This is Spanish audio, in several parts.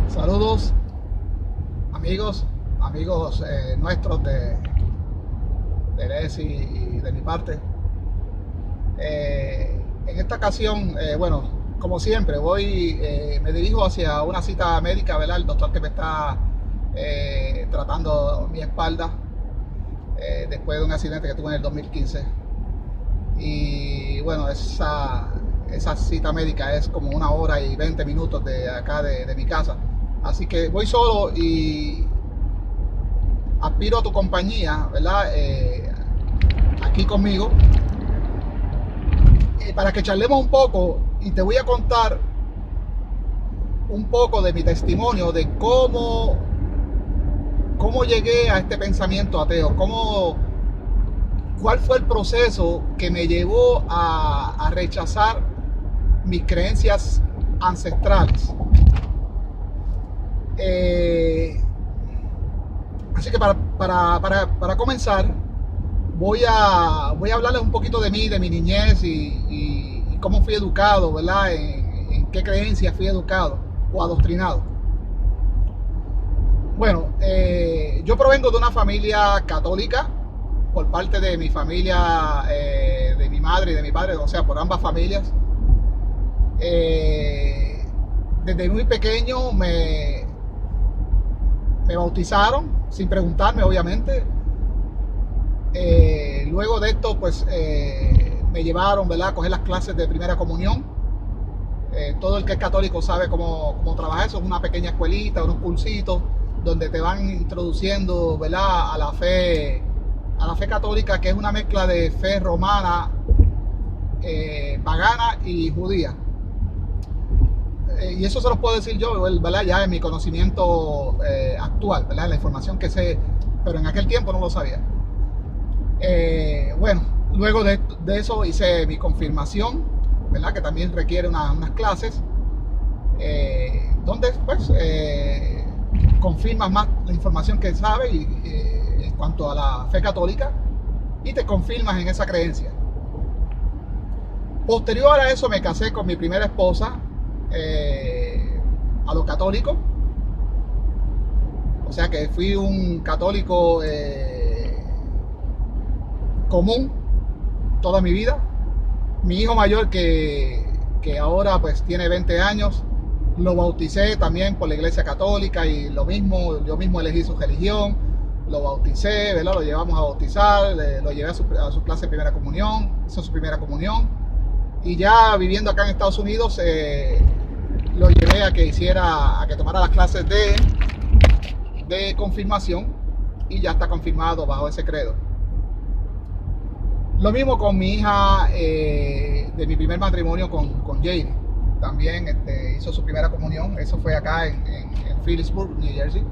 Saludos amigos nuestros de Les y de mi parte. En esta ocasión, bueno, como siempre, me dirijo hacia una cita médica, ¿verdad? El doctor que me está tratando mi espalda después de un accidente que tuve en el 2015. Y bueno, esa cita médica es como 1 hora y 20 minutos de acá de mi casa. Así que voy solo y aspiro a tu compañía, ¿verdad? Aquí conmigo, para que charlemos un poco, y te voy a contar un poco de mi testimonio, de cómo llegué a este pensamiento ateo, cuál fue el proceso que me llevó a rechazar mis creencias ancestrales. Así que para comenzar, voy a hablarles un poquito de mí, de mi niñez y cómo fui educado, ¿verdad? En qué creencias fui educado o adoctrinado. Bueno, yo provengo de una familia católica por parte de mi familia, de mi madre y de mi padre, o sea, por ambas familias. Desde muy pequeño me bautizaron, sin preguntarme, obviamente. Luego de esto, pues, me llevaron, ¿verdad?, a coger las clases de primera comunión. Todo el que es católico sabe cómo trabaja eso. Es una pequeña escuelita, unos cursitos, donde te van introduciendo, ¿verdad?, a la fe católica, que es una mezcla de fe romana, pagana y judía. Y eso se los puedo decir yo, ¿verdad?, ya en mi conocimiento actual, ¿verdad?, la información que sé, pero en aquel tiempo no lo sabía. Bueno, luego de eso hice mi confirmación, ¿verdad?, que también requiere unas clases, donde pues confirmas más la información que sabes en cuanto a la fe católica, y te confirmas en esa creencia. Posterior a eso me casé con mi primera esposa, a lo católico, o sea que fui un católico común toda mi vida. Mi hijo mayor, que ahora pues tiene 20 años, lo bauticé también por la iglesia católica, y lo mismo, yo mismo elegí su religión, lo bauticé, ¿verdad? Lo llevamos a bautizar, lo llevé a su clase de primera comunión, hizo su primera comunión, y ya viviendo acá en Estados Unidos, lo llevé a que tomara las clases de confirmación, y ya está confirmado bajo ese credo. Lo mismo con mi hija de mi primer matrimonio con Jade. También hizo su primera comunión. Eso fue acá en Phillipsburg, New Jersey.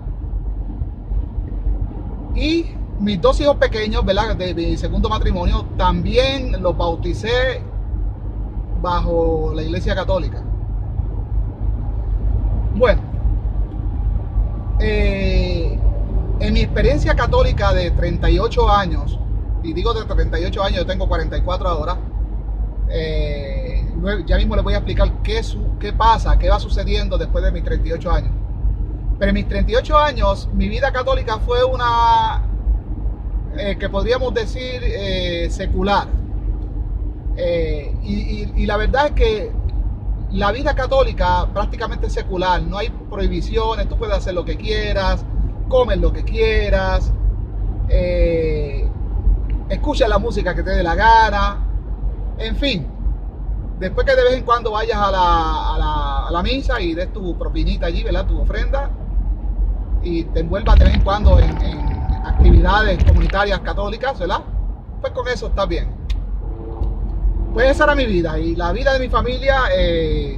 Y mis 2 hijos pequeños, ¿verdad?, de mi segundo matrimonio, también los bauticé bajo la iglesia católica. Bueno, en mi experiencia católica de 38 años, y digo de 38 años, yo tengo 44 ahora, ya mismo les voy a explicar qué pasa, qué va sucediendo después de mis 38 años. Pero en mis 38 años, mi vida católica fue una, que podríamos decir, secular. Y la verdad es que la vida católica prácticamente es secular. No hay prohibiciones, tú puedes hacer lo que quieras, comer lo que quieras, escucha la música que te dé la gana, en fin. Después que de vez en cuando vayas a la misa y des tu propinita allí, ¿verdad?, tu ofrenda, y te envuelvas de vez en cuando en actividades comunitarias católicas, ¿verdad?, pues con eso estás bien. Pues esa era mi vida, y la vida de mi familia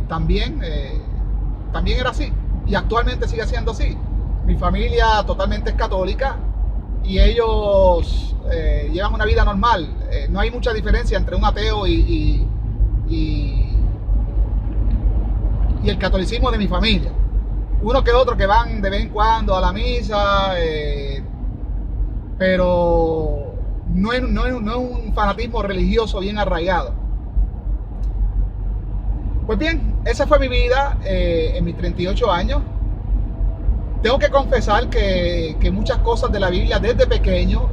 también era así, y actualmente sigue siendo así. Mi familia totalmente es católica, y ellos llevan una vida normal. No hay mucha diferencia entre un ateo y el catolicismo de mi familia. Uno que otro que van de vez en cuando a la misa, pero no es un fanatismo religioso bien arraigado. Pues bien, esa fue mi vida en mis 38 años. Tengo que confesar que muchas cosas de la Biblia desde pequeño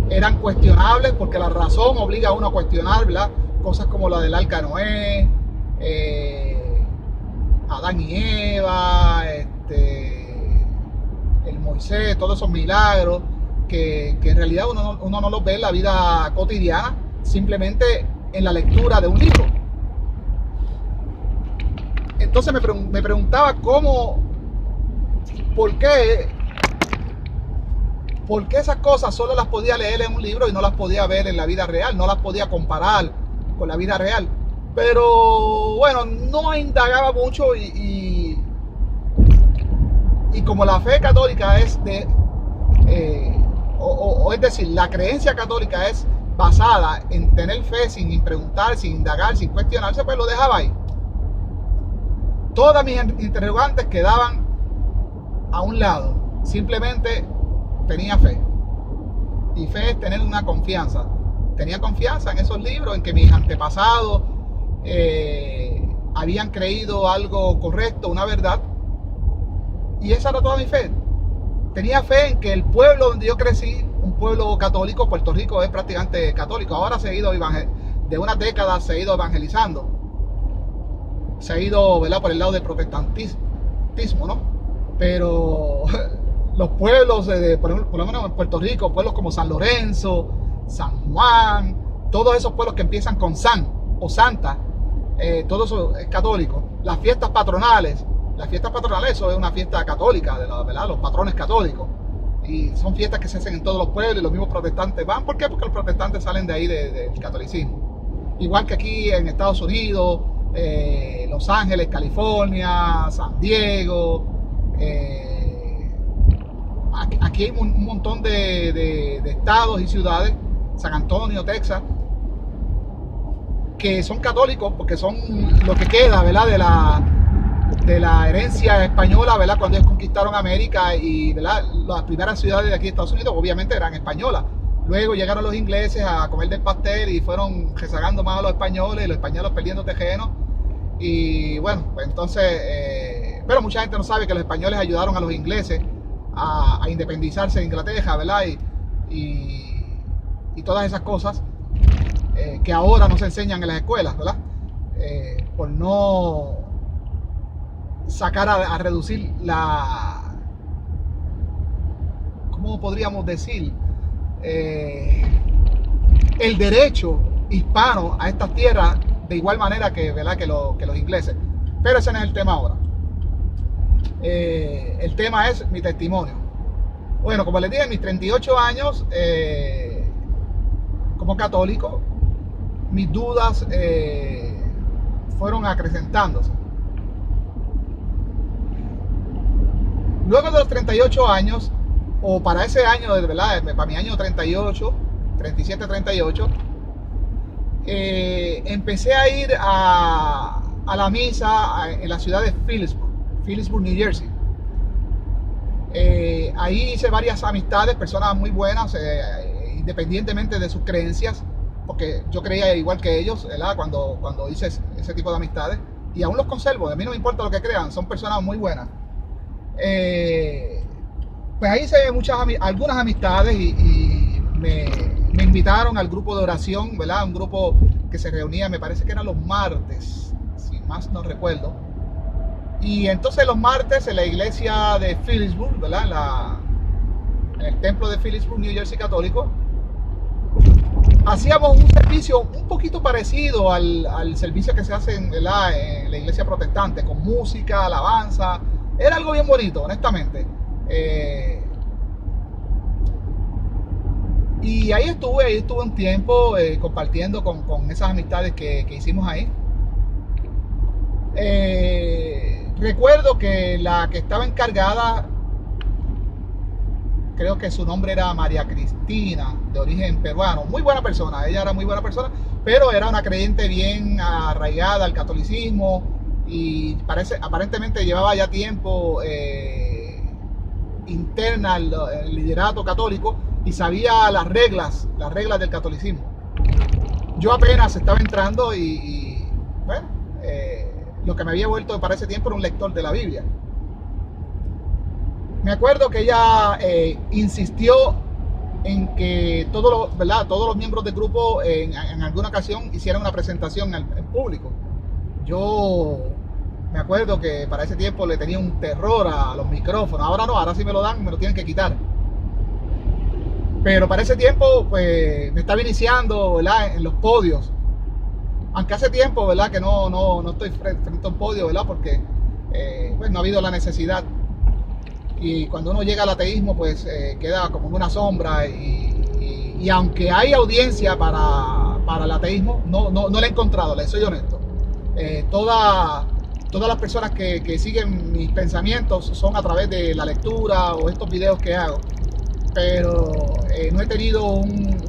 eran cuestionables, porque la razón obliga a uno a cuestionar, ¿verdad? Cosas como la del arca de Noé, Adán y Eva, el Moisés, todos esos milagros que en realidad uno no los ve en la vida cotidiana, simplemente en la lectura de un libro. Entonces me preguntaba ¿por qué esas cosas solo las podía leer en un libro y no las podía ver en la vida real? No las podía comparar con la vida real. Pero bueno, no indagaba mucho y como la fe católica es es decir, la creencia católica es basada en tener fe sin preguntar, sin indagar, sin cuestionarse, pues lo dejaba ahí. Todas mis interrogantes quedaban a un lado. Simplemente tenía fe. Y fe es tener una confianza. Tenía confianza en esos libros, en que mis antepasados habían creído algo correcto, una verdad. Y esa era toda mi fe. Tenía fe en que el pueblo donde yo crecí, un pueblo católico, Puerto Rico es prácticamente católico. Ahora de unas décadas se ha ido evangelizando. Se ha ido, ¿verdad?, por el lado del protestantismo, ¿no? Pero los pueblos, por lo menos en Puerto Rico, pueblos como San Lorenzo, San Juan, todos esos pueblos que empiezan con San o Santa, todo eso es católico. Las fiestas patronales, eso es una fiesta católica, ¿verdad?, los patrones católicos. Y son fiestas que se hacen en todos los pueblos y los mismos protestantes van. ¿Por qué? Porque los protestantes salen de ahí del catolicismo. Igual que aquí en Estados Unidos, Los Ángeles, California, San Diego. Aquí hay un montón de estados y ciudades, San Antonio, Texas, que son católicos porque son lo que queda, ¿verdad?, de la herencia española, ¿verdad?, cuando ellos conquistaron América, y, ¿verdad?, las primeras ciudades de aquí de Estados Unidos obviamente eran españolas. Luego llegaron los ingleses a comer del pastel y fueron rezagando más a los españoles, y los españoles perdiendo terreno. Y bueno, pues entonces, pero mucha gente no sabe que los españoles ayudaron a los ingleses a independizarse de Inglaterra, ¿verdad? Y todas esas cosas que ahora no se enseñan en las escuelas, ¿verdad? Por no sacar a reducir ¿cómo podríamos decir? El derecho hispano a estas tierras de igual manera que, ¿verdad?, que los ingleses. Pero ese no es el tema ahora. El tema es mi testimonio. Bueno, como les dije, en mis 38 años como católico, mis dudas fueron acrecentándose. Luego de los 38 años, o para ese año, ¿verdad?, para mi año 38, 37, 38, empecé a ir a la misa en la ciudad de Phillipsburg, New Jersey. Ahí hice varias amistades, personas muy buenas, independientemente de sus creencias, porque yo creía igual que ellos, ¿verdad?, cuando hice ese tipo de amistades, y aún los conservo. A mí no me importa lo que crean, son personas muy buenas. Pues ahí hice algunas amistades y me invitaron al grupo de oración, ¿verdad?, un grupo que se reunía, me parece que eran los martes, si más no recuerdo. Y entonces los martes en la iglesia de Phillipsburg, ¿verdad?, en el templo de Phillipsburg, New Jersey, católico, hacíamos un servicio un poquito parecido al servicio que se hace en la iglesia protestante, con música, alabanza. Era algo bien bonito, honestamente. Y ahí estuve un tiempo compartiendo con esas amistades que hicimos ahí. Recuerdo que la que estaba encargada, creo que su nombre era María Cristina, de origen peruano. Muy buena persona, ella era muy buena persona, pero era una creyente bien arraigada al catolicismo, y aparentemente llevaba ya tiempo interna el liderato católico, y sabía las reglas del catolicismo. Yo apenas estaba entrando y bueno, lo que me había vuelto para ese tiempo era un lector de la Biblia. Me acuerdo que ella insistió en que ¿verdad? Todos los miembros del grupo en alguna ocasión hicieran una presentación en público. Yo me acuerdo que para ese tiempo le tenía un terror a los micrófonos. Ahora no, ahora sí me lo dan, me lo tienen que quitar. Pero para ese tiempo, pues, me estaba iniciando, ¿verdad? En los podios. Aunque hace tiempo, ¿verdad? Que no estoy frente a un podio, ¿verdad? Porque pues no ha habido la necesidad. Y cuando uno llega al ateísmo, pues queda como en una sombra. Y aunque hay audiencia para el ateísmo, no la he encontrado, les soy honesto. Todas las personas que siguen mis pensamientos son a través de la lectura o estos videos que hago. Pero no he tenido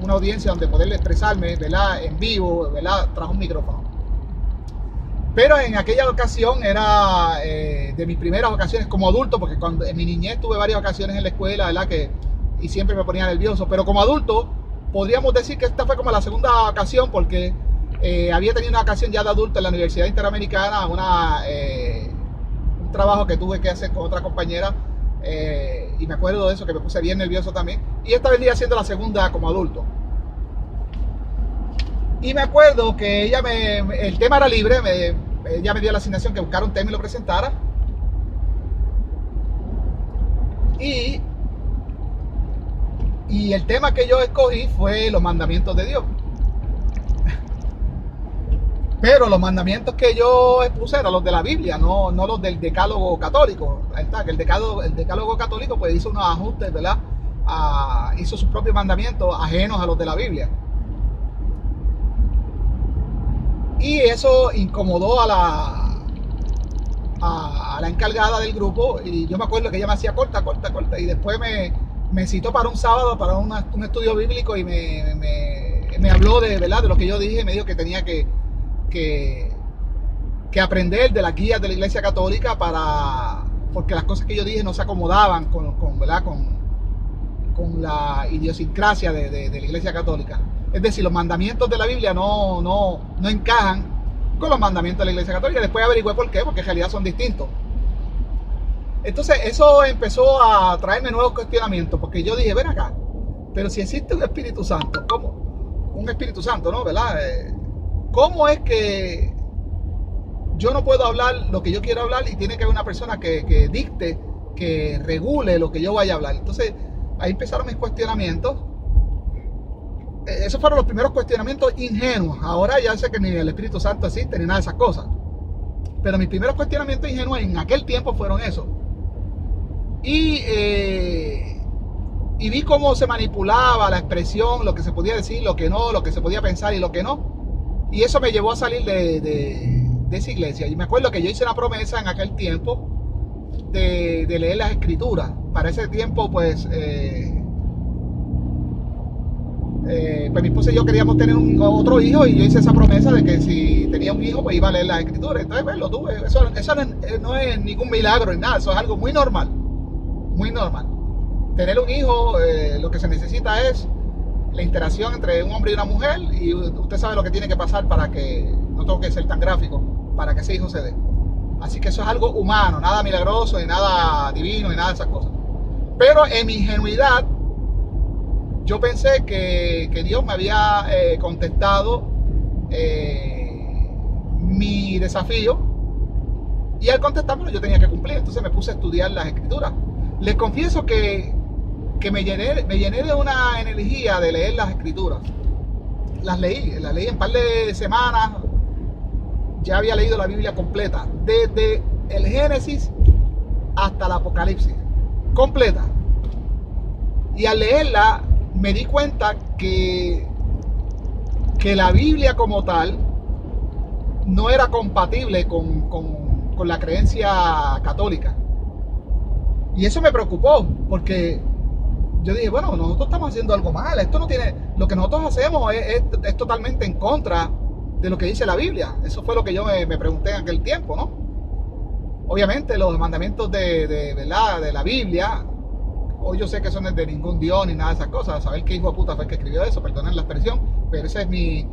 una audiencia donde poder expresarme, ¿verdad? En vivo, ¿verdad? Tras un micrófono. Pero en aquella ocasión era de mis primeras ocasiones como adulto, porque en mi niñez tuve varias ocasiones en la escuela, ¿verdad? Y siempre me ponía nervioso. Pero como adulto, podríamos decir que esta fue como la segunda ocasión, porque había tenido una ocasión ya de adulto en la Universidad Interamericana, un trabajo que tuve que hacer con otra compañera. Y me acuerdo de eso, que me puse bien nervioso también. Y esta vendría siendo la segunda como adulto. Y me acuerdo que ella el tema era libre, ella me dio la asignación que buscara un tema y lo presentara. Y el tema que yo escogí fue los mandamientos de Dios. Pero los mandamientos que yo expuse eran los de la Biblia, no los del decálogo católico. Ahí está, que el decálogo católico pues hizo unos ajustes, ¿verdad? Hizo sus propios mandamientos ajenos a los de la Biblia. Y eso incomodó a la encargada del grupo. Y yo me acuerdo que ella me hacía corta. Y después me citó para un sábado, para un estudio bíblico, y me habló ¿verdad? De lo que yo dije. Y me dijo que tenía que aprender de las guías de la Iglesia Católica porque las cosas que yo dije no se acomodaban ¿verdad? con la idiosincrasia de la Iglesia Católica. Es decir, los mandamientos de la Biblia no encajan con los mandamientos de la Iglesia Católica. Después averigüé por qué, porque en realidad son distintos. Entonces eso empezó a traerme nuevos cuestionamientos, porque yo dije, ven acá, pero si existe un Espíritu Santo, ¿cómo? Un Espíritu Santo, ¿no? ¿Verdad? ¿Cómo es que yo no puedo hablar lo que yo quiero hablar y tiene que haber una persona que dicte, que regule lo que yo vaya a hablar? Entonces ahí empezaron mis cuestionamientos. Esos fueron los primeros cuestionamientos ingenuos. Ahora ya sé que ni el Espíritu Santo existe ni nada de esas cosas. Pero mis primeros cuestionamientos ingenuos en aquel tiempo fueron esos. Y vi cómo se manipulaba la expresión, lo que se podía decir, lo que no, lo que se podía pensar y lo que no. Y eso me llevó a salir de esa iglesia. Y me acuerdo que yo hice una promesa en aquel tiempo de leer las escrituras. Para ese tiempo, pues mi esposa y yo queríamos tener otro hijo, y yo hice esa promesa de que si tenía un hijo, pues iba a leer las escrituras. Entonces, pues, lo tuve. Eso no es ningún milagro ni nada, eso es algo muy normal. Muy normal. Tener un hijo, lo que se necesita es la interacción entre un hombre y una mujer, y usted sabe lo que tiene que pasar para que, no tengo que ser tan gráfico, para que ese hijo se dé. Así que eso es algo humano, nada milagroso, ni nada divino, ni nada de esas cosas. Pero en mi ingenuidad, yo pensé que Dios me había contestado mi desafío, y al contestármelo yo tenía que cumplir. Entonces me puse a estudiar las escrituras. Les confieso que me llené de una energía de leer las escrituras. Las leí en un par de semanas. Ya había leído la Biblia completa, desde el Génesis hasta el Apocalipsis, completa. Y al leerla me di cuenta que la Biblia como tal no era compatible con la creencia católica. Y eso me preocupó, porque yo dije, bueno, nosotros estamos haciendo algo mal. Esto no tiene, lo que nosotros hacemos es totalmente en contra de lo que dice la Biblia. Eso fue lo que yo me pregunté en aquel tiempo, ¿no? Obviamente los mandamientos de la Biblia, hoy yo sé que eso no es de ningún Dios ni nada de esas cosas. Saber qué hijo de puta fue el que escribió eso, perdonen la expresión, pero esa es mi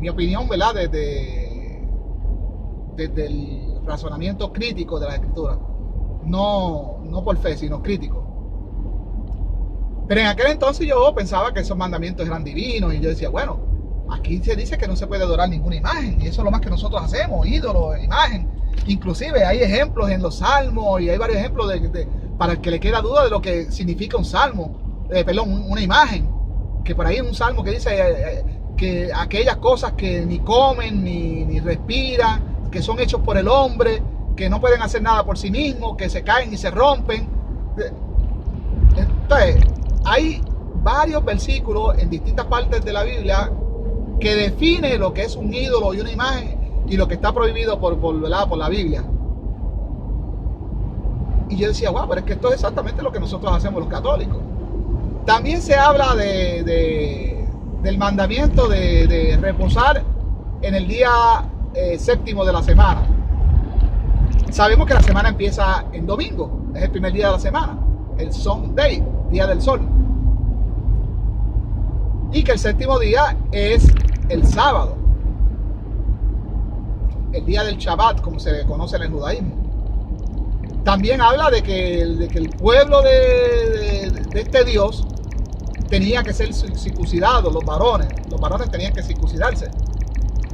opinión, ¿verdad? Desde el razonamiento crítico de la escritura. no por fe, sino crítico. Pero en aquel entonces yo pensaba que esos mandamientos eran divinos y yo decía, bueno, aquí se dice que no se puede adorar ninguna imagen y eso es lo más que nosotros hacemos, ídolos, imagen. Inclusive hay ejemplos en los salmos y hay varios ejemplos para el que le queda duda de lo que significa un salmo, una imagen, que por ahí en un salmo que dice que aquellas cosas que ni comen ni respiran, que son hechos por el hombre, que no pueden hacer nada por sí mismos, que se caen y se rompen. Entonces, hay varios versículos en distintas partes de la Biblia que define lo que es un ídolo y una imagen y lo que está prohibido por la Biblia. Y yo decía, wow, pero es que esto es exactamente lo que nosotros hacemos los católicos. También se habla del mandamiento de reposar en el día séptimo de la semana. Sabemos que la semana empieza en domingo, es el primer día de la semana, el Sunday, día del sol. Y que el séptimo día es el sábado, el día del Shabbat, como se conoce en el judaísmo. También habla de que el pueblo de este Dios tenía que ser circuncidado, los varones tenían que circuncidarse.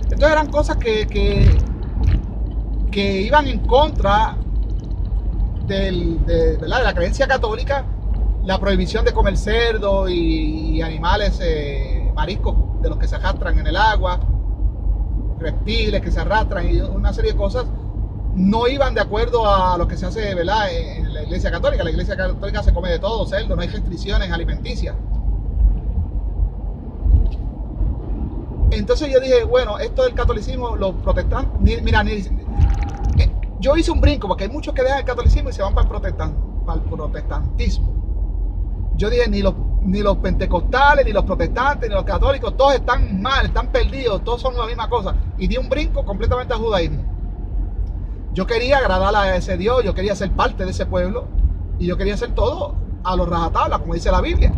Entonces eran cosas que iban en contra de la creencia católica, la prohibición de comer cerdo y animales, mariscos de los que se arrastran en el agua, reptiles que se arrastran y una serie de cosas, no iban de acuerdo a lo que se hace, ¿verdad?, en la Iglesia Católica. La Iglesia Católica se come de todo, cerdo, no hay restricciones alimenticias. Entonces yo dije, bueno, esto del catolicismo, los protestantes, yo hice un brinco porque hay muchos que dejan el catolicismo y se van para el protestantismo. Yo dije, ni los pentecostales, ni los protestantes, ni los católicos, todos están mal, están perdidos, todos son la misma cosa. Y di un brinco completamente al judaísmo. Yo quería agradar a ese Dios, yo quería ser parte de ese pueblo y yo quería hacer todo a los rajatabla, como dice la Biblia.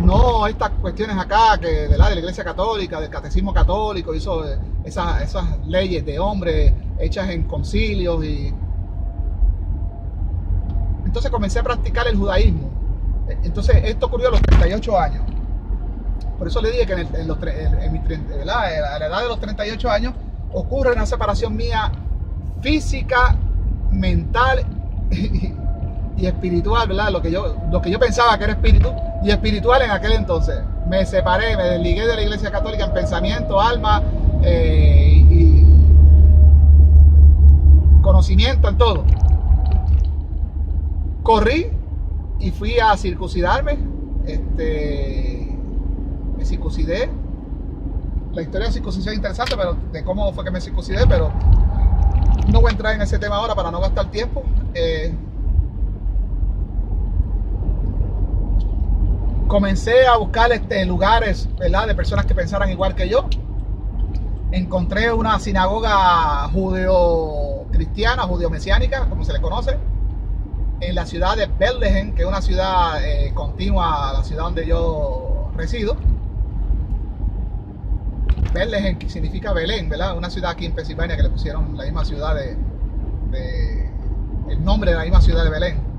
No estas cuestiones acá que de la Iglesia Católica, del catecismo católico, hizo esas leyes de hombres hechas en concilios. Y entonces comencé a practicar el judaísmo. Entonces esto ocurrió a los 38 años. Por eso le dije que a la edad de los 38 años ocurre una separación mía física, mental y espiritual, ¿verdad? Lo que yo pensaba que era espíritu y espiritual en aquel entonces. Me separé, me desligué de la Iglesia Católica en pensamiento, alma y conocimiento, en todo. Corrí y fui a circuncidarme. Me circuncidé. La historia de circuncisión es interesante, pero de cómo fue que me circuncidé, pero no voy a entrar en ese tema ahora para no gastar tiempo. Comencé a buscar lugares, ¿verdad?, de personas que pensaran igual que yo. Encontré una sinagoga judeo-cristiana, judeo-mesiánica, como se le conoce, en la ciudad de Bethlehem, que es una ciudad contigua a la ciudad donde yo resido. Bethlehem significa Belén, ¿verdad? Una ciudad aquí en Pensilvania que le pusieron la misma ciudad el nombre de la misma ciudad de Belén.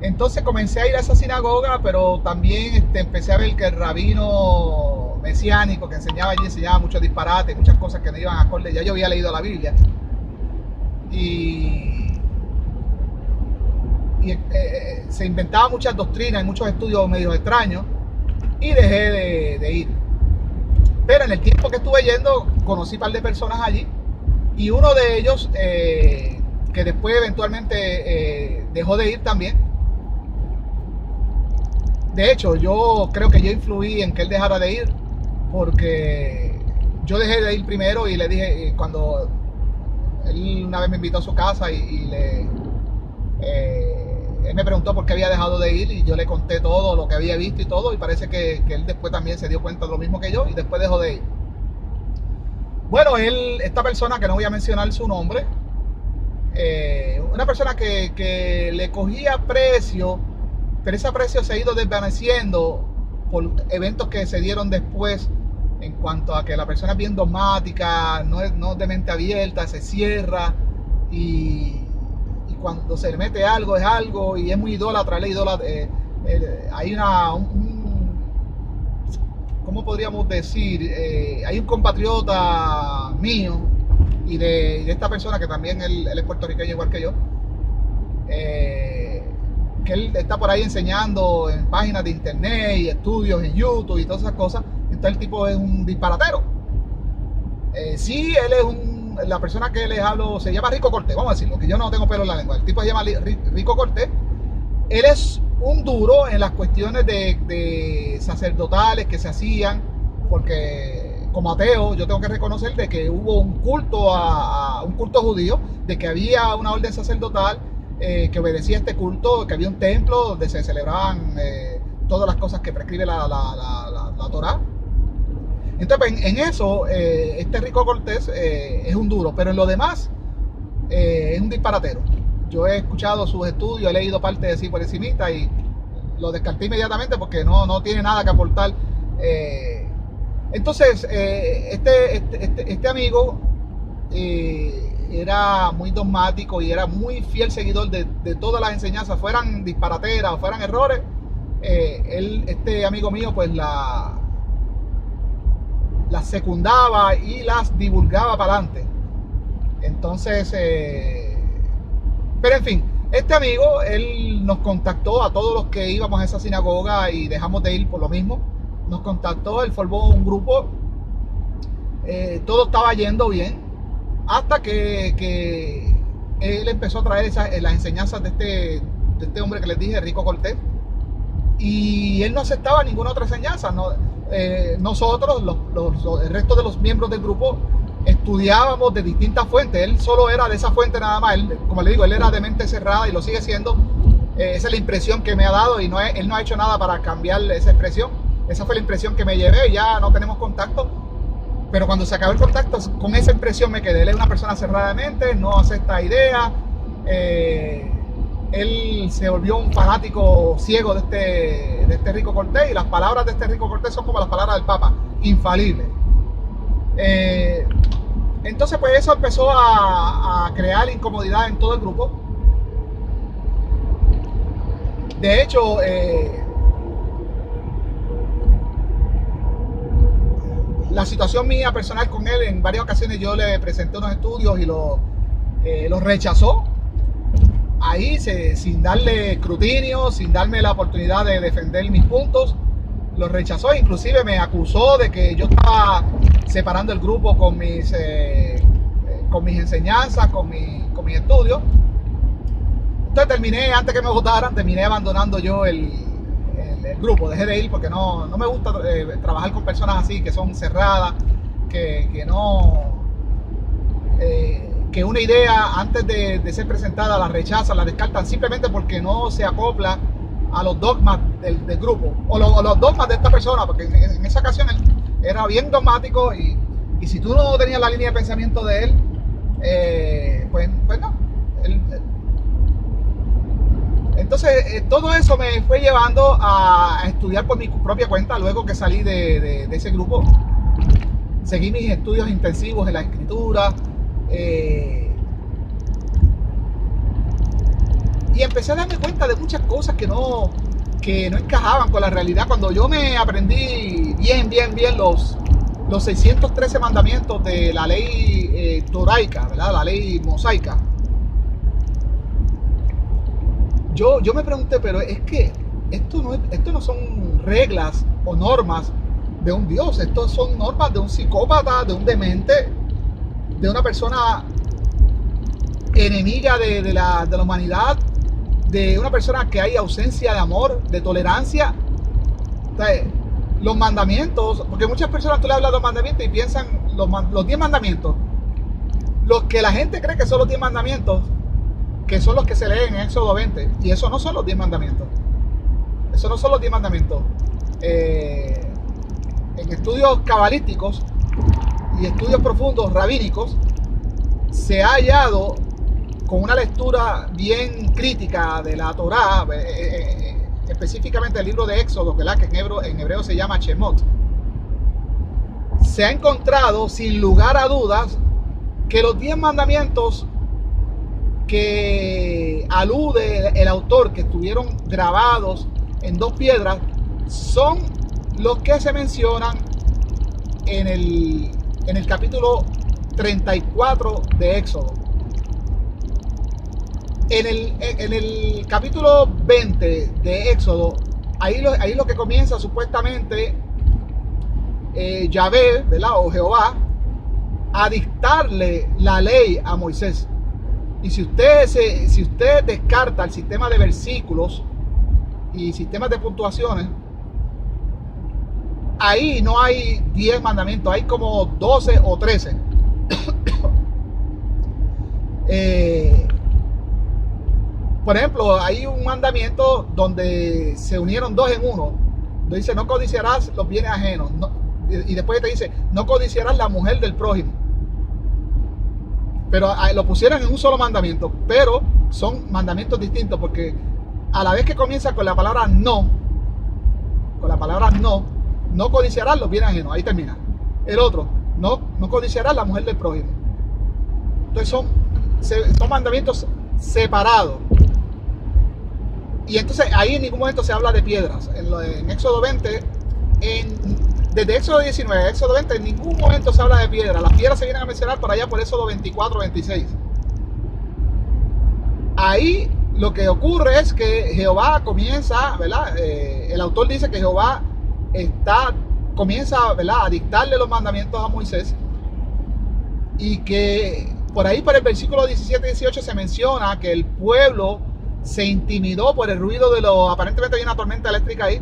Entonces comencé a ir a esa sinagoga, pero también empecé a ver que el rabino mesiánico que enseñaba allí enseñaba muchos disparates, muchas cosas que no iban acorde. Ya yo había leído la Biblia y se inventaban muchas doctrinas y muchos estudios medio extraños y dejé de ir. Pero en el tiempo que estuve yendo conocí un par de personas allí y uno de ellos que después eventualmente dejó de ir también. De hecho, yo creo que yo influí en que él dejara de ir porque yo dejé de ir primero y le dije, cuando él una vez me invitó a su casa y él me preguntó por qué había dejado de ir y yo le conté todo lo que había visto y todo, y parece que él después también se dio cuenta de lo mismo que yo y después dejó de ir. Bueno, esta persona, que no voy a mencionar su nombre, una persona que le cogía aprecio, pero ese aprecio se ha ido desvaneciendo por eventos que se dieron después, en cuanto a que la persona es bien dogmática, no es de mente abierta, se cierra y cuando se le mete algo es algo, y es muy idólatra, hay ¿cómo podríamos decir? Hay un compatriota mío y de esta persona que también él es puertorriqueño igual que yo, que él está por ahí enseñando en páginas de internet y estudios en YouTube y todas esas cosas. Entonces el tipo es un disparatero. Sí, él es la persona que les hablo se llama Rico Cortés, vamos a decirlo, que yo no tengo pelo en la lengua. El tipo se llama Rico Cortés. Él es un duro en las cuestiones de sacerdotales que se hacían, porque como ateo yo tengo que reconocer de que hubo un culto un culto judío, de que había una orden sacerdotal que obedecía este culto, que había un templo donde se celebraban todas las cosas que prescribe la Torá. Entonces en eso este Rico Cortés es un duro, pero en lo demás es un disparatero. Yo he escuchado sus estudios, he leído parte de sí por encimita y lo descarté inmediatamente porque no tiene nada que aportar. Entonces este amigo era muy dogmático y era muy fiel seguidor de todas las enseñanzas, fueran disparateras o fueran errores. Este amigo mío pues las secundaba y las divulgaba para adelante. Entonces pero en fin, este amigo, él nos contactó a todos los que íbamos a esa sinagoga y dejamos de ir por lo mismo. Nos contactó, él formó un grupo, todo estaba yendo bien, hasta que él empezó a traer las enseñanzas de este hombre que les dije, Rico Cortés, y él no aceptaba ninguna otra enseñanza. Nosotros, el resto de los miembros del grupo, estudiábamos de distintas fuentes. Él solo era de esa fuente nada más. Él, como le digo, él era de mente cerrada y lo sigue siendo. Esa es la impresión que me ha dado y él no ha hecho nada para cambiar esa expresión. Esa fue la impresión que me llevé. Ya no tenemos contacto, pero cuando se acabó el contacto, con esa impresión me quedé. Él es una persona cerrada de mente, no acepta ideas. Él se volvió un fanático ciego de este Rico Cortés, y las palabras de este Rico Cortés son como las palabras del Papa, infalibles. Entonces pues eso empezó a crear incomodidad en todo el grupo. De hecho, la situación mía personal con él, en varias ocasiones yo le presenté unos estudios y los rechazó. Ahí sin darle escrutinio, sin darme la oportunidad de defender mis puntos, los rechazó. Inclusive me acusó de que yo estaba separando el grupo con mis enseñanzas, con mis estudios. Entonces antes que me votaran, terminé abandonando yo el grupo. Dejé de ir porque no me gusta trabajar con personas así, que son cerradas, que una idea antes de ser presentada la rechazan, la descartan simplemente porque no se acopla a los dogmas del grupo o los dogmas de esta persona, porque en esa ocasión él era bien dogmático y si tú no tenías la línea de pensamiento de él, pues no. Entonces todo eso me fue llevando a estudiar por mi propia cuenta. Luego que salí de ese grupo, seguí mis estudios intensivos en la escritura, y empecé a darme cuenta de muchas cosas que no encajaban con la realidad. Cuando yo me aprendí bien los 613 mandamientos de la ley toraica, ¿verdad? La ley mosaica, yo me pregunté, pero es que esto no son reglas o normas de un Dios, esto son normas de un psicópata, de un demente, de una persona enemiga de la humanidad, de una persona que hay ausencia de amor, de tolerancia. O sea, los mandamientos, porque muchas personas tú le hablas de los mandamientos y piensan los 10 mandamientos, los que la gente cree que son los 10 mandamientos, que son los que se leen en Éxodo 20, y eso no son los 10 mandamientos. Eso no son los 10 mandamientos. En estudios cabalísticos y estudios profundos rabínicos se ha hallado, con una lectura bien crítica de la Torá, específicamente el libro de Éxodo, que en hebreo se llama Shemot, se ha encontrado sin lugar a dudas que los 10 mandamientos que alude el autor, que estuvieron grabados en 2 piedras, son los que se mencionan en el capítulo 34 de Éxodo. En el capítulo 20 de Éxodo, ahí lo que comienza supuestamente Yahvé, ¿verdad? O Jehová, a dictarle la ley a Moisés. Y si usted descarta el sistema de versículos y sistemas de puntuaciones, ahí no hay 10 mandamientos, hay como 12 o 13. Por ejemplo, hay un mandamiento donde se unieron 2 en uno, donde dice: no codiciarás los bienes ajenos, y después te dice: no codiciarás la mujer del prójimo. Pero lo pusieron en un solo mandamiento, pero son mandamientos distintos, porque a la vez que comienza con la palabra no codiciarás los bienes ajenos, ahí termina. El otro: no codiciarás la mujer del prójimo. Entonces son mandamientos separados. Y entonces ahí en ningún momento se habla de piedras. En Éxodo 20, desde Éxodo 19 a Éxodo 20, en ningún momento se habla de piedras. Las piedras se vienen a mencionar por allá por Éxodo 24, 26. Ahí lo que ocurre es que Jehová comienza, ¿verdad? El autor dice que Jehová comienza, ¿verdad?, a dictarle los mandamientos a Moisés, y que por ahí, por el versículo 17 y 18, se menciona que el pueblo se intimidó por el ruido aparentemente hay una tormenta eléctrica ahí,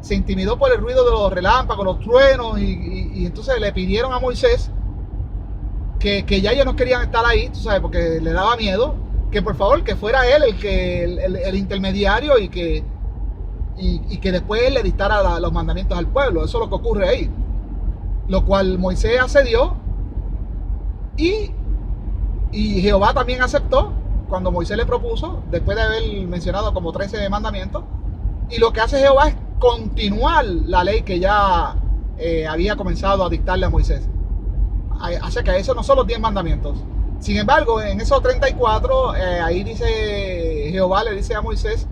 se intimidó por el ruido de los relámpagos, los truenos, y entonces le pidieron a Moisés que ya ellos no querían estar ahí, tú sabes, porque le daba miedo, que por favor que fuera él el intermediario, y que después él le dictara los mandamientos al pueblo. Eso es lo que ocurre ahí, lo cual Moisés accedió, y Jehová también aceptó cuando Moisés le propuso, después de haber mencionado como 13 mandamientos. Y lo que hace Jehová es continuar la ley que ya había comenzado a dictarle a Moisés. Así que esos no son los 10 mandamientos. Sin embargo, en esos 34, ahí dice Jehová, le dice a Moisés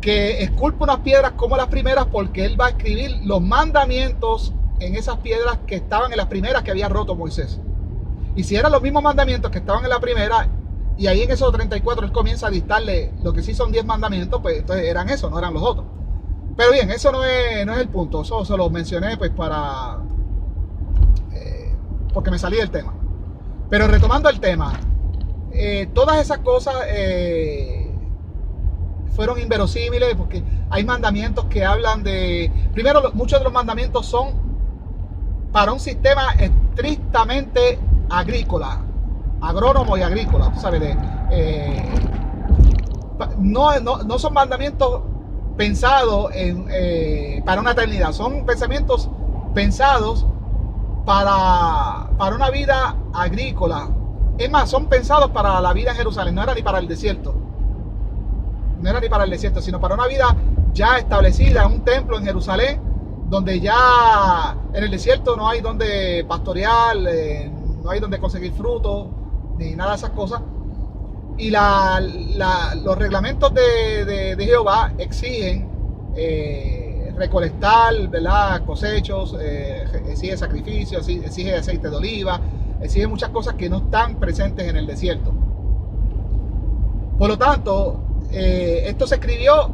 que esculpa unas piedras como las primeras, porque él va a escribir los mandamientos en esas piedras que estaban en las primeras que había roto Moisés. Y si eran los mismos mandamientos que estaban en la primera, y ahí en esos 34 él comienza a dictarle lo que sí son 10 mandamientos, pues entonces eran esos, no eran los otros. Pero bien, eso no es el punto. Eso se lo mencioné pues porque me salí del tema. Pero retomando el tema, todas esas cosas fueron inverosímiles, porque hay mandamientos que hablan de... Primero, muchos de los mandamientos son para un sistema estrictamente agrícola, agrónomo y agrícola, tú sabes, no son mandamientos pensados para una eternidad, son pensamientos pensados para una vida agrícola. Es más, son pensados para la vida en Jerusalén, no era ni para el desierto, sino para una vida ya establecida, un templo en Jerusalén, donde ya en el desierto no hay donde pastorear, no hay donde conseguir frutos, ni nada de esas cosas. Y los reglamentos de Jehová exigen recolectar, ¿verdad?, cosechos, exige sacrificios, exige aceite de oliva, exige muchas cosas que no están presentes en el desierto. Por lo tanto, esto se escribió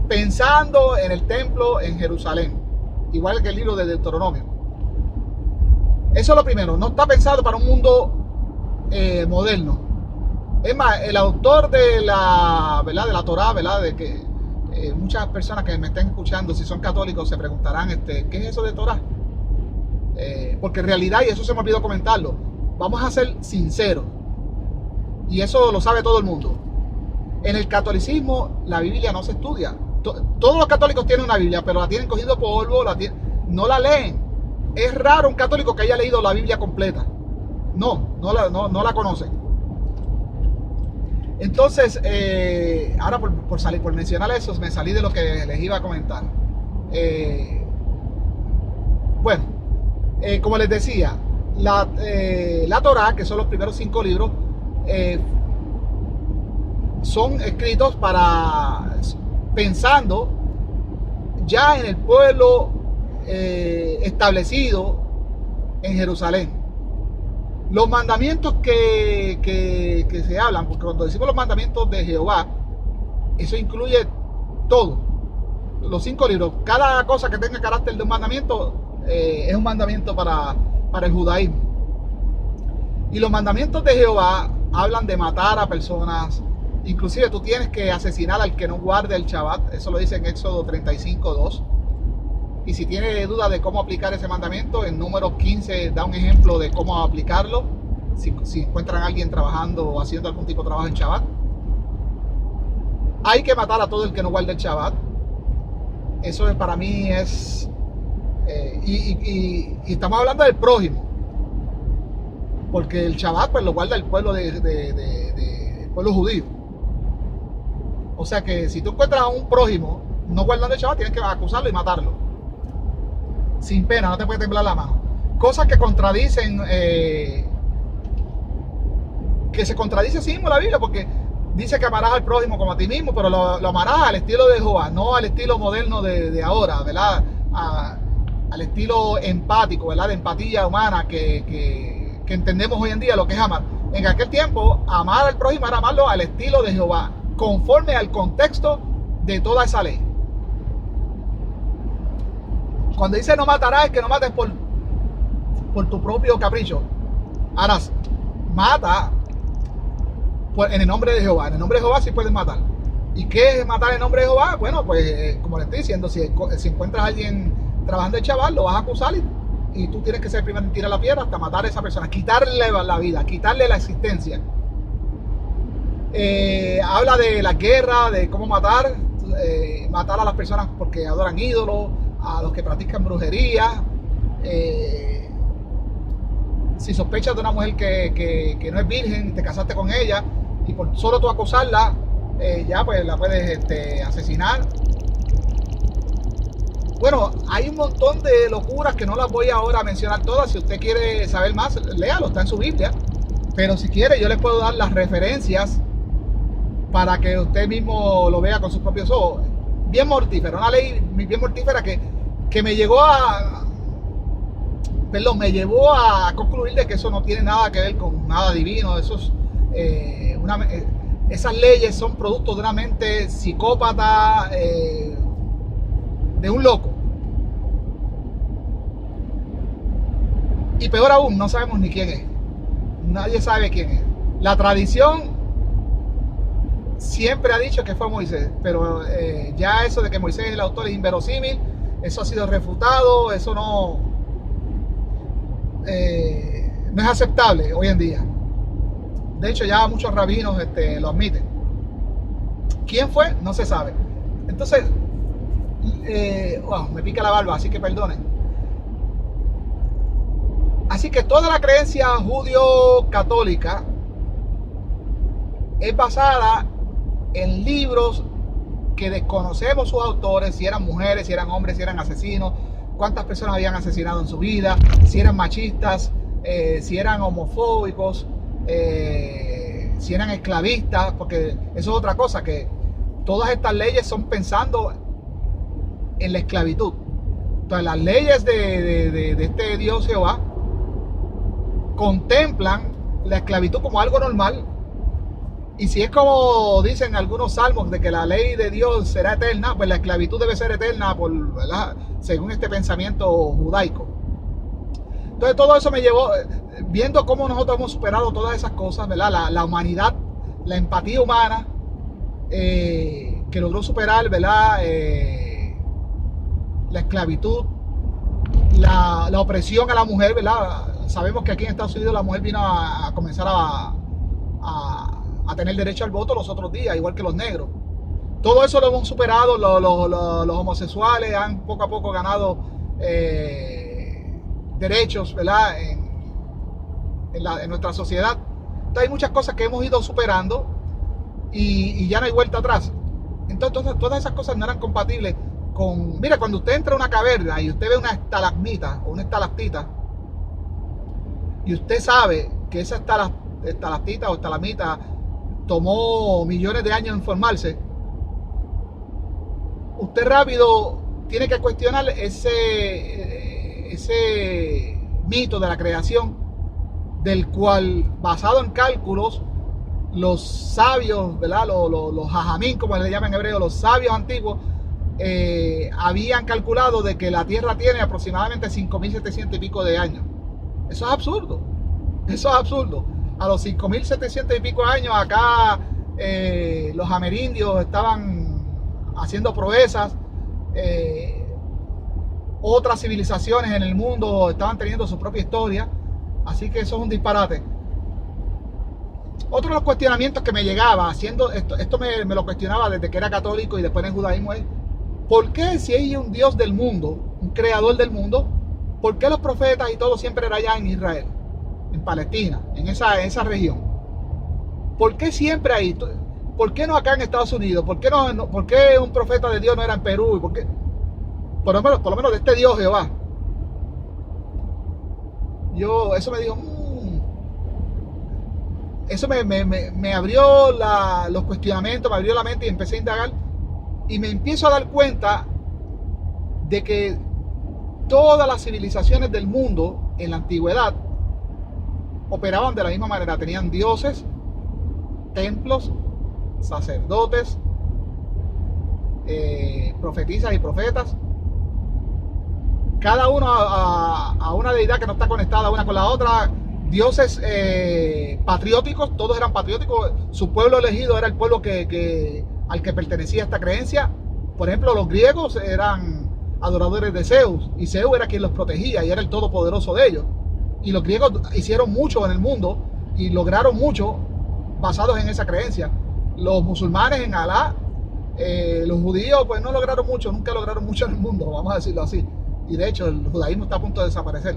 pensando en el templo en Jerusalén, igual que el libro de Deuteronomio. Eso es lo primero, no está pensado para un mundo moderno. Es más, el autor de la Torá, ¿verdad?, de que muchas personas que me estén escuchando, si son católicos, se preguntarán, ¿qué es eso de Torá? Porque en realidad, y eso se me olvidó comentarlo, vamos a ser sinceros, y eso lo sabe todo el mundo. En el catolicismo la Biblia no se estudia. Todos los católicos tienen una Biblia, pero la tienen cogiendo polvo, no la leen. Es raro un católico que haya leído la Biblia completa. No la conocen. Entonces, ahora por mencionar eso, me salí de lo que les iba a comentar. Bueno, como les decía, la Torá, que son los primeros 5 libros, son escritos pensando ya en el pueblo establecido en Jerusalén. Los mandamientos que se hablan, porque cuando decimos los mandamientos de Jehová, eso incluye todo, los 5 libros. Cada cosa que tenga carácter de un mandamiento es un mandamiento para el judaísmo. Y los mandamientos de Jehová hablan de matar a personas. Inclusive tú tienes que asesinar al que no guarde el Shabbat. Eso lo dice en Éxodo 35:2. Y si tiene duda de cómo aplicar ese mandamiento, en Números 15 da un ejemplo de cómo aplicarlo. Si encuentran a alguien trabajando o haciendo algún tipo de trabajo en Shabbat. Hay que matar a todo el que no guarde el Shabbat. Eso para mí es... y estamos hablando del prójimo. Porque el Shabbat pues lo guarda el pueblo el pueblo judío. O sea que si tú encuentras a un prójimo no guardando el Shabbat, tienes que acusarlo y matarlo. Sin pena, no te puede temblar la mano. Cosas que contradicen, que se contradice así mismo la Biblia, porque dice que amarás al prójimo como a ti mismo, pero lo amarás al estilo de Jehová, no al estilo moderno de ahora, ¿verdad? Al estilo empático, ¿verdad? De empatía humana que entendemos hoy en día lo que es amar. En aquel tiempo, amar al prójimo era amarlo al estilo de Jehová, conforme al contexto de toda esa ley. Cuando dice no matarás, es que no mates por tu propio capricho. Ahora, mata en el nombre de Jehová. En el nombre de Jehová sí puedes matar. ¿Y qué es matar en el nombre de Jehová? Bueno, pues como le estoy diciendo, si encuentras a alguien trabajando en Shabbat, lo vas a acusar y tú tienes que ser el primero en tirar la piedra hasta matar a esa persona, quitarle la vida, quitarle la existencia. Habla de la guerra, de cómo matar a las personas porque adoran ídolos, a los que practican brujería. Si sospechas de una mujer que no es virgen, te casaste con ella y por solo tú acusarla, ya pues la puedes asesinar. Bueno, hay un montón de locuras que no las voy ahora a mencionar todas. Si usted quiere saber más, léalo, está en su Biblia. Pero si quiere, yo les puedo dar las referencias para que usted mismo lo vea con sus propios ojos. Bien mortífera, una ley bien mortífera que me llevó a concluir de que eso no tiene nada que ver con nada divino. Esas leyes son producto de una mente psicópata, de un loco. Y peor aún, no sabemos ni quién es. Nadie sabe quién es. La tradición siempre ha dicho que fue Moisés, pero ya eso de que Moisés es el autor es inverosímil. Eso ha sido refutado. Eso no es aceptable hoy en día. De hecho, ya muchos rabinos lo admiten. ¿Quién fue? No se sabe. Entonces, me pica la barba, así que perdonen. Así que toda la creencia judío-católica es basada en libros que desconocemos sus autores, si eran mujeres, si eran hombres, si eran asesinos, cuántas personas habían asesinado en su vida, si eran machistas, si eran homofóbicos, si eran esclavistas, porque eso es otra cosa, que todas estas leyes son pensando en la esclavitud. Entonces las leyes de este Dios Jehová contemplan la esclavitud como algo normal. Y si es como dicen algunos salmos de que la ley de Dios será eterna, pues la esclavitud debe ser eterna, ¿verdad? Según este pensamiento judaico. Entonces todo eso me llevó, viendo cómo nosotros hemos superado todas esas cosas, ¿verdad? La humanidad, la empatía humana, que logró superar, ¿verdad? La esclavitud, la opresión a la mujer, ¿verdad? Sabemos que aquí en Estados Unidos la mujer vino a comenzar a tener derecho al voto los otros días, igual que los negros. Todo eso lo hemos superado. Los homosexuales han poco a poco ganado derechos, ¿verdad? En nuestra sociedad. Entonces hay muchas cosas que hemos ido superando y ya no hay vuelta atrás. Entonces todas esas cosas no eran compatibles con... Mira, cuando usted entra a una caverna y usted ve una estalagmita o una estalactita y usted sabe que esa estalactita o estalamita tomó millones de años en formarse, usted rápido tiene que cuestionar ese mito de la creación, del cual, basado en cálculos, los sabios, ¿verdad? Los jajamín, como le llaman en hebreo, los sabios antiguos, habían calculado de que la Tierra tiene aproximadamente 5.700 y pico de años. Eso es absurdo. Eso es absurdo. A los 5.700 y pico años acá los amerindios estaban haciendo proezas. Otras civilizaciones en el mundo estaban teniendo su propia historia. Así que eso es un disparate. Otro de los cuestionamientos que me llegaba haciendo esto me lo cuestionaba desde que era católico y después en el judaísmo, es ¿por qué, si hay un Dios del mundo, un creador del mundo, por qué los profetas y todo siempre era allá en Israel, en Palestina, en esa región? ¿Por qué siempre ahí? ¿Por qué no acá en Estados Unidos? ¿Por qué un profeta de Dios no era en Perú? ¿Por qué? Por lo menos de este Dios Jehová. Eso me dijo, eso me abrió los cuestionamientos, me abrió la mente y empecé a indagar. Y me empiezo a dar cuenta de que todas las civilizaciones del mundo en la antigüedad operaban de la misma manera. Tenían dioses, templos, sacerdotes, profetisas y profetas. Cada uno a una deidad que no está conectada una con la otra. Dioses patrióticos, todos eran patrióticos. Su pueblo elegido era el pueblo al que pertenecía esta creencia. Por ejemplo, los griegos eran adoradores de Zeus, y Zeus era quien los protegía y era el todopoderoso de ellos. Y los griegos hicieron mucho en el mundo y lograron mucho basados en esa creencia. Los musulmanes en Alá, los judíos pues no lograron mucho, nunca lograron mucho en el mundo, vamos a decirlo así. Y de hecho el judaísmo está a punto de desaparecer.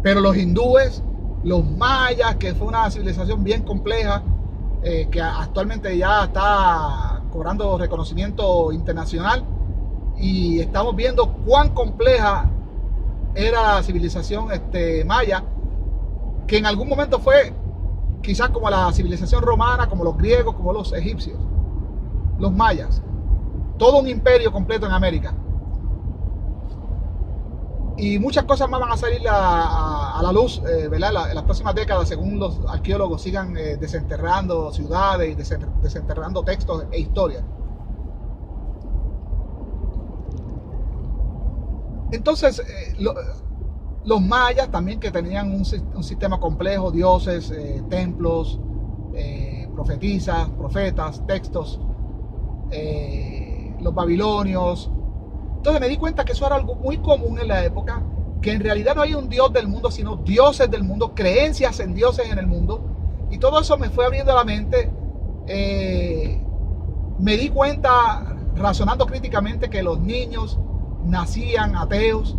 Pero los hindúes, los mayas, que fue una civilización bien compleja, que actualmente ya está cobrando reconocimiento internacional, y estamos viendo cuán compleja era la civilización maya, que en algún momento fue quizás como la civilización romana, como los griegos, como los egipcios, los mayas, todo un imperio completo en América. Y muchas cosas más van a salir a la luz, ¿verdad? En las próximas décadas, según los arqueólogos sigan desenterrando ciudades y desenterrando textos e historias. Entonces, los mayas también, que tenían un sistema complejo, dioses, templos, profetisas, profetas, textos, los babilonios. Entonces me di cuenta que eso era algo muy común en la época, que en realidad no hay un Dios del mundo, sino dioses del mundo, creencias en dioses en el mundo. Y todo eso me fue abriendo la mente. Me di cuenta, razonando críticamente, que los niños nacían ateos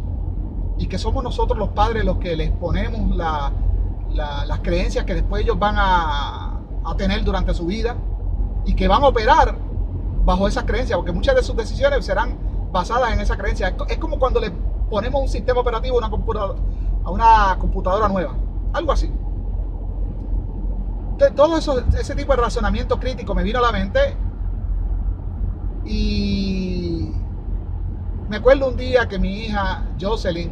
y que somos nosotros los padres los que les ponemos las creencias que después ellos van a tener durante su vida, y que van a operar bajo esas creencias, porque muchas de sus decisiones serán basadas en esa creencia. Es como cuando le ponemos un sistema operativo a una computadora nueva, algo así. Entonces, todo ese tipo de razonamiento crítico me vino a la mente, y me acuerdo un día que mi hija Jocelyn,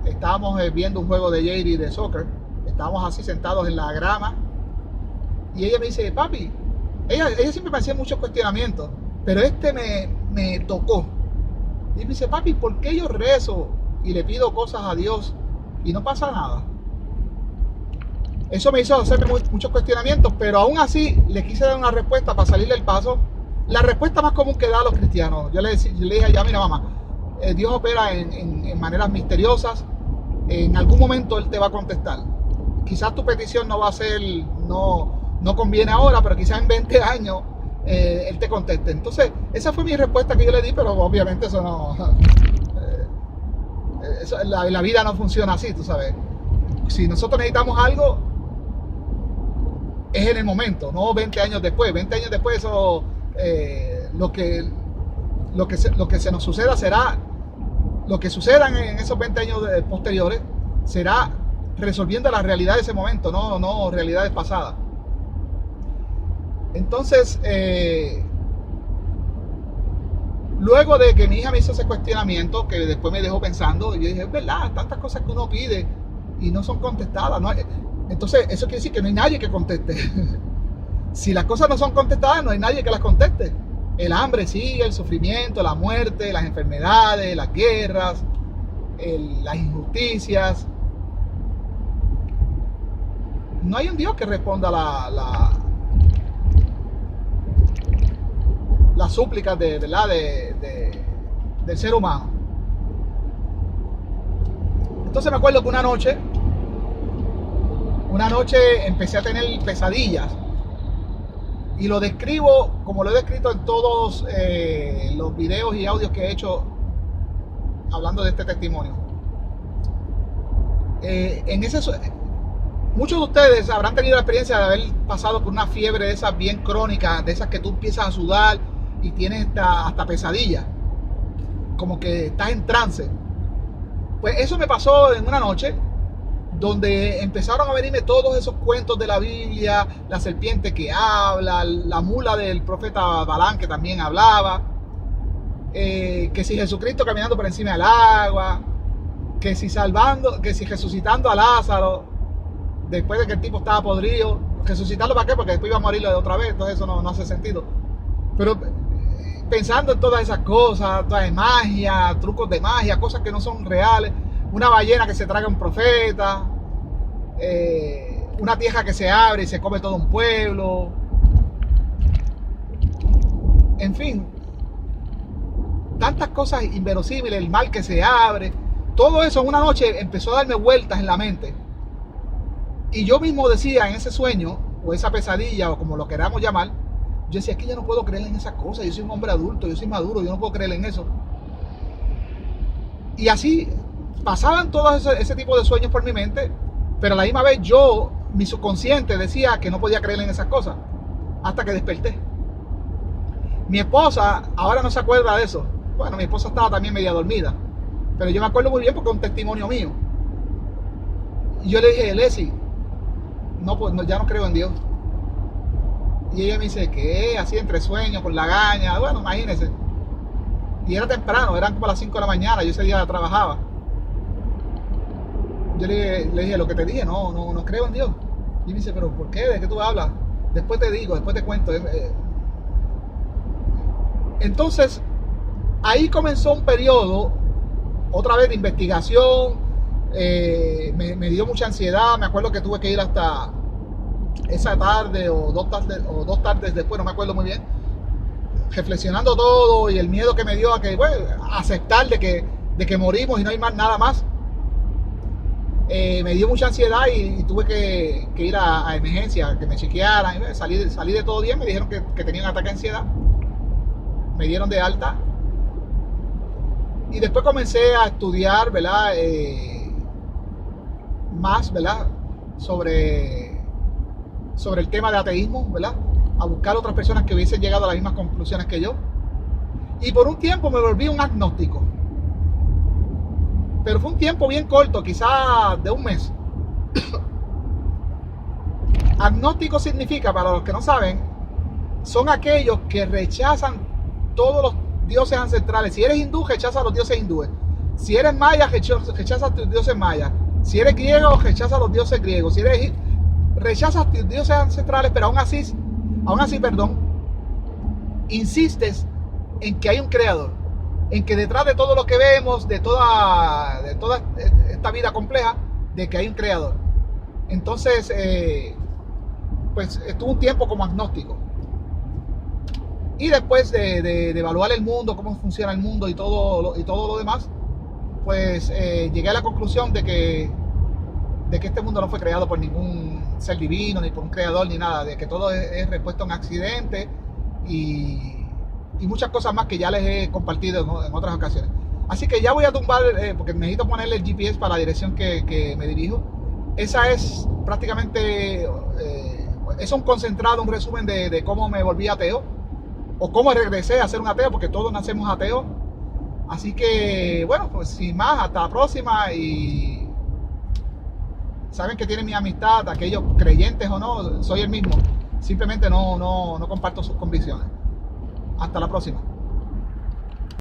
estábamos viendo un juego de JD de soccer, estábamos así sentados en la grama, y ella me dice, papi, ella siempre me hacía muchos cuestionamientos, pero me tocó. Y me dice, papi, ¿por qué yo rezo y le pido cosas a Dios y no pasa nada? Eso me hizo hacerme muchos cuestionamientos, pero aún así le quise dar una respuesta para salir del paso. La respuesta más común que da a los cristianos. Yo le dije a ella, mira mamá, Dios opera en maneras misteriosas. En algún momento Él te va a contestar. Quizás tu petición no va a ser, no conviene ahora, pero quizás en 20 años Él te conteste. Entonces, esa fue mi respuesta que yo le di, pero obviamente eso no... la vida no funciona así, tú sabes. Si nosotros necesitamos algo, es en el momento, no 20 años después. 20 años después, eso, lo que se nos suceda será, lo que suceda en esos 20 años posteriores será resolviendo la realidad de ese momento, no realidades pasadas. Entonces, luego de que mi hija me hizo ese cuestionamiento, que después me dejó pensando, yo dije, es verdad, tantas cosas que uno pide y no son contestadas, ¿no? Entonces, eso quiere decir que no hay nadie que conteste. Si las cosas no son contestadas, no hay nadie que las conteste. El hambre sigue, el sufrimiento, la muerte, las enfermedades, las guerras, las injusticias. No hay un Dios que responda las súplicas del ser humano. Entonces me acuerdo que una noche empecé a tener pesadillas. Y lo describo como lo he descrito en todos los videos y audios que he hecho hablando de este testimonio. Muchos de ustedes habrán tenido la experiencia de haber pasado por una fiebre de esas bien crónicas, de esas que tú empiezas a sudar y tienes hasta pesadillas, como que estás en trance. Pues eso me pasó en una noche donde empezaron a venirme todos esos cuentos de la Biblia, la serpiente que habla, la mula del profeta Balán que también hablaba, que si Jesucristo caminando por encima del agua, que si resucitando a Lázaro después de que el tipo estaba podrido. Resucitarlo, ¿para qué? Porque después iba a morir de otra vez, entonces eso no hace sentido. Pero pensando en todas esas cosas, toda de magia, trucos de magia, cosas que no son reales, una ballena que se traga un profeta, una tierra que se abre y se come todo un pueblo, en fin, tantas cosas inverosímiles, el mar que se abre, todo eso en una noche empezó a darme vueltas en la mente. Y yo mismo decía en ese sueño, o esa pesadilla, o como lo queramos llamar, yo decía, es que yo no puedo creer en esas cosas, yo soy un hombre adulto, yo soy maduro, yo no puedo creer en eso. Y así pasaban todos ese tipo de sueños por mi mente, pero a la misma vez mi subconsciente decía que no podía creer en esas cosas, hasta que desperté. Mi esposa ahora no se acuerda de eso. Bueno, mi esposa estaba también media dormida, pero yo me acuerdo muy bien porque es un testimonio mío. Y yo le dije, Leslie, pues ya no creo en Dios. Y ella me dice, ¿qué? Así entre sueños, con lagaña. Bueno, imagínense. Y era temprano, eran como las 5 de la mañana, yo ese día trabajaba. Yo le dije, lo que te dije, no creo en Dios. Y me dice, ¿pero por qué? ¿De qué tú hablas? Después te digo, después te cuento. Entonces, ahí comenzó un periodo, otra vez de investigación. Me dio mucha ansiedad. Me acuerdo que tuve que ir hasta esa tarde o dos tardes después, no me acuerdo muy bien, reflexionando todo y el miedo que me dio a que, bueno, aceptar de que morimos y no hay más nada más. Me dio mucha ansiedad y tuve que ir a emergencia, que me chequearan. Salí de todo bien, me dijeron que tenía un ataque de ansiedad, me dieron de alta y después comencé a estudiar, ¿verdad? Más, ¿verdad? Sobre el tema de ateísmo, ¿verdad? A buscar otras personas que hubiesen llegado a las mismas conclusiones que yo. Y por un tiempo me volví un agnóstico. Pero fue un tiempo bien corto, quizás de un mes. Agnóstico significa, para los que no saben, son aquellos que rechazan todos los dioses ancestrales. Si eres hindú, rechaza a los dioses hindúes. Si eres maya, rechaza a tus dioses mayas. Si eres griego, rechaza a los dioses griegos. Si eres rechazas tus dioses ancestrales, pero aún así, insistes en que hay un creador, en que detrás de todo lo que vemos, de toda esta vida compleja, de que hay un creador. Entonces, pues estuve un tiempo como agnóstico. Y después de evaluar el mundo, cómo funciona el mundo y todo lo demás, pues llegué a la conclusión de que este mundo no fue creado por ningún ser divino, ni por un creador, ni nada, de que todo es respuesta a un accidente y muchas cosas más que ya les he compartido en otras ocasiones. Así que ya voy a tumbar, porque necesito ponerle el GPS para la dirección que me dirijo. Esa es prácticamente, es un concentrado, un resumen de cómo me volví ateo, o cómo regresé a ser un ateo, porque todos nacemos ateos. Así que, bueno, pues sin más, hasta la próxima y saben que tienen mi amistad, aquellos creyentes o no, soy el mismo. Simplemente no comparto sus convicciones. Hasta la próxima.